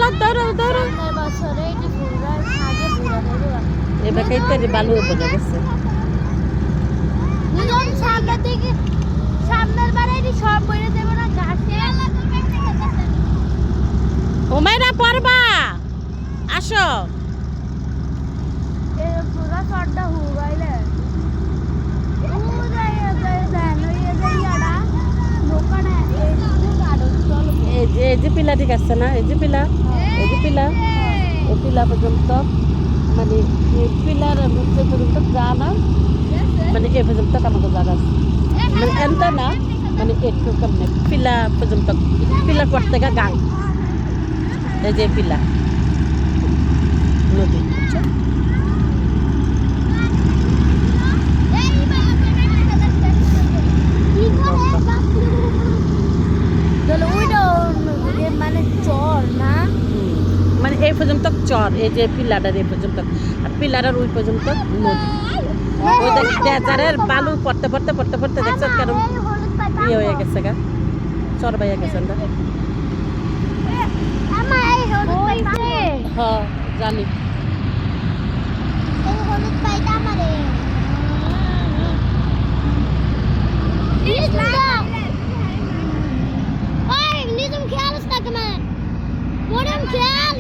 চলো দৌড়ো দৌড়ো এবার খাইতে বালু বোঝা গেছে ওমাইরা পড়বা আসো এই যে পিলা ঠিক আছে না এই যে পিলা এই যে পিলা এই পিলা পর্যন্ত মানে এই পিলার পর্যন্ত যা না মানে এ পর্যন্ত আমাকে জায়গা আছে মানে এনটা না মানে একটু কেমনে পিলা পর্যন্ত পিলার পর থেকে গাং এই যে পিলা নদী বুঝছো মানে চর না মানে এই পর্যন্ত চর এই যে পিলাটার এই পর্যন্ত আর পিলারের ওই পর্যন্ত নদী ওই ডেজারের বালু পড়তে পড়তে পড়তে পড়তে দেখছো কেন ইয়ে হয়ে গেছে গা চর বাইয়া গেছে না হ্যাঁ জানি খেয়াল